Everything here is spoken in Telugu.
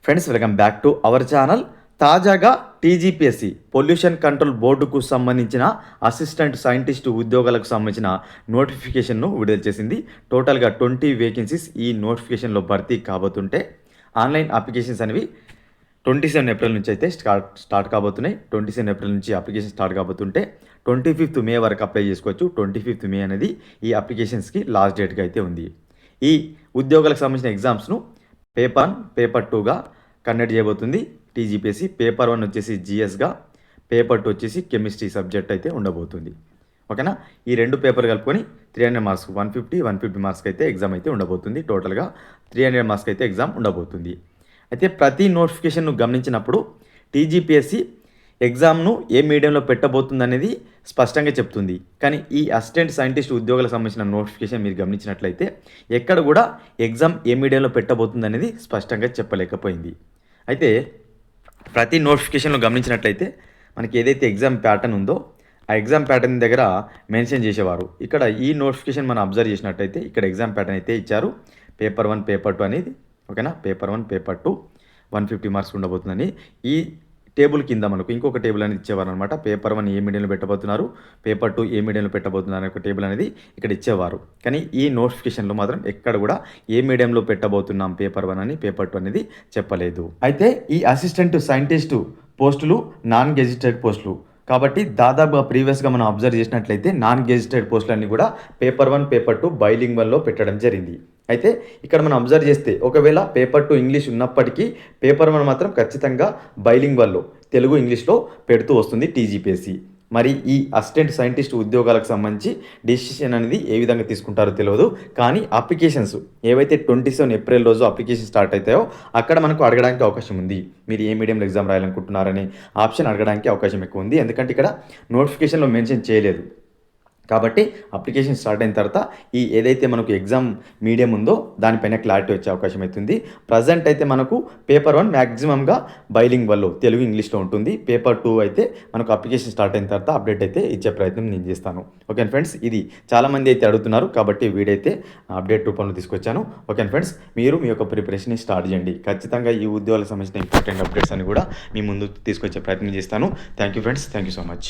Friends, welcome back to our channel. తాజాగా టీజీపీఎస్సీ పొల్యూషన్ కంట్రోల్ బోర్డుకు సంబంధించిన అసిస్టెంట్ సైంటిస్ట్ ఉద్యోగాలకు సంబంధించిన నోటిఫికేషన్ను విడుదల చేసింది. టోటల్గా 20 వేకెన్సీస్ ఈ నోటిఫికేషన్లో భర్తీ కాబోతుంటే ఆన్లైన్ అప్లికేషన్స్ అనేవి 27 ఏప్రిల్ నుంచి అయితే స్టార్ట్ కాబోతున్నాయి. 27 ఏప్రిల్ నుంచి అప్లికేషన్ స్టార్ట్ కాబోతుంటే 25th మే వరకు అప్లై చేసుకోవచ్చు. 25th మే అనేది ఈ అప్లికేషన్స్కి లాస్ట్ డేట్గా అయితే ఉంది. ఈ ఉద్యోగాలకు సంబంధించిన ఎగ్జామ్స్ను పేపర్ 1, పేపర్ 2గా కండక్ట్ చేయబోతుంది టీజీపీఎస్సీ. పేపర్ 1 వచ్చేసి జిఎస్గా, పేపర్ 2 వచ్చేసి కెమిస్ట్రీ సబ్జెక్ట్ అయితే ఉండబోతుంది. ఓకేనా. ఈ రెండు పేపర్ కలుపుకొని 300 మార్క్స్ 150 మార్క్స్కి అయితే ఎగ్జామ్ అయితే ఉండబోతుంది. టోటల్గా 300 మార్క్స్కి అయితే ఎగ్జామ్ ఉండబోతుంది. అయితే ప్రతి నోటిఫికేషన్ను గమనించినప్పుడు టీజీపీఎస్సీ ఎగ్జామ్ను ఏ మీడియంలో పెట్టబోతుంది అనేది స్పష్టంగా చెప్తుంది. కానీ ఈ అసిస్టెంట్ సైంటిస్ట్ ఉద్యోగాలకు సంబంధించిన నోటిఫికేషన్ మీరు గమనించినట్లయితే ఎక్కడ కూడా ఎగ్జామ్ ఏ మీడియంలో పెట్టబోతుంది అనేది స్పష్టంగా చెప్పలేకపోయింది. అయితే ప్రతి నోటిఫికేషన్లో గమనించినట్లయితే మనకి ఏదైతే ఎగ్జామ్ ప్యాటర్న్ ఉందో ఆ ఎగ్జామ్ ప్యాటర్న్ దగ్గర మెన్షన్ చేసేవారు. ఇక్కడ ఈ నోటిఫికేషన్ మనం అబ్జర్వ్ చేసినట్లయితే ఇక్కడ ఎగ్జామ్ ప్యాటర్న్ అయితే ఇచ్చారు. పేపర్ 1, పేపర్ 2 అనేది. ఓకేనా. పేపర్ 1, పేపర్ 2 150 మార్క్స్ ఉండబోతుందని ఈ టేబుల్ కింద మనకు ఇంకొక టేబుల్ అనేది ఇచ్చేవారు అనమాట. పేపర్ 1 ఏ మీడియంలో పెట్టబోతున్నారు, పేపర్ 2 ఏ మీడియంలో పెట్టబోతున్నారు అనే ఒక టేబుల్ అనేది ఇక్కడ ఇచ్చేవారు. కానీ ఈ నోటిఫికేషన్లో మాత్రం ఎక్కడ కూడా ఏ మీడియంలో పెట్టబోతున్నాం పేపర్ 1 అని, పేపర్ 2 అనేది చెప్పలేదు. అయితే ఈ అసిస్టెంట్ సైంటిస్ట్ పోస్టులు నాన్ గెజిటెడ్ పోస్టులు కాబట్టి దాదాపుగా ప్రీవియస్గా మనం అబ్జర్వ్ చేసినట్లయితే నాన్ గెజిటెడ్ పోస్టులన్నీ కూడా పేపర్ 1, పేపర్ 2 బైలింగ్వల్లో పెట్టడం జరిగింది. అయితే ఇక్కడ మనం అబ్జర్వ్ చేస్తే ఒకవేళ పేపర్ 2 ఇంగ్లీష్ ఉన్నప్పటికీ పేపర్ 1 మాత్రం ఖచ్చితంగా బైలింగ్వల్లో తెలుగు ఇంగ్లీష్లో పెడుతూ వస్తుంది టీజీపీఎస్సీ. మరి ఈ అసిస్టెంట్ సైంటిస్ట్ ఉద్యోగాలకు సంబంధించి డెసిషన్ అనేది ఏ విధంగా తీసుకుంటారో తెలియదు. కానీ అప్లికేషన్స్ ఏవైతే 27 ఏప్రిల్ రోజు అప్లికేషన్ స్టార్ట్ అవుతాయో అక్కడ మనకు అడగడానికి అవకాశం ఉంది. మీరు ఏ మీడియంలో ఎగ్జామ్ రాయాలనుకుంటున్నారనే ఆప్షన్ అడగడానికి అవకాశం ఎక్కువ ఉంది. ఎందుకంటే ఇక్కడ నోటిఫికేషన్లో మెన్షన్ చేయలేదు. కాబట్టి అప్లికేషన్ స్టార్ట్ అయిన తర్వాత ఈ ఏదైతే మనకు ఎగ్జామ్ మీడియం ఉందో దానిపైన క్లారిటీ వచ్చే అవకాశం అవుతుంది. ప్రజెంట్ అయితే మనకు పేపర్ 1 మ్యాక్సిమంగా బైలింగ్వల్లో తెలుగు ఇంగ్లీష్లో ఉంటుంది. పేపర్ 2 అయితే మనకు అప్లికేషన్ స్టార్ట్ అయిన తర్వాత అప్డేట్ అయితే ఇచ్చే ప్రయత్నం నేను చేస్తాను. ఓకే ఫ్రెండ్స్, ఇది చాలామంది అయితే అడుగుతున్నారు కాబట్టి వీడైతే అప్డేట్ రూపంలో తీసుకొచ్చాను. ఓకే ఫ్రెండ్స్, మీరు మీ యొక్క ప్రిపరేషన్ స్టార్ట్ చేయండి. ఖచ్చితంగా ఈ ఉద్యోగాలకు సంబంధించిన ఇంపార్టెంట్ అప్డేట్స్ అని కూడా మీ ముందు తీసుకొచ్చే ప్రయత్నం చేస్తాను. Thank you friends, thank you so much.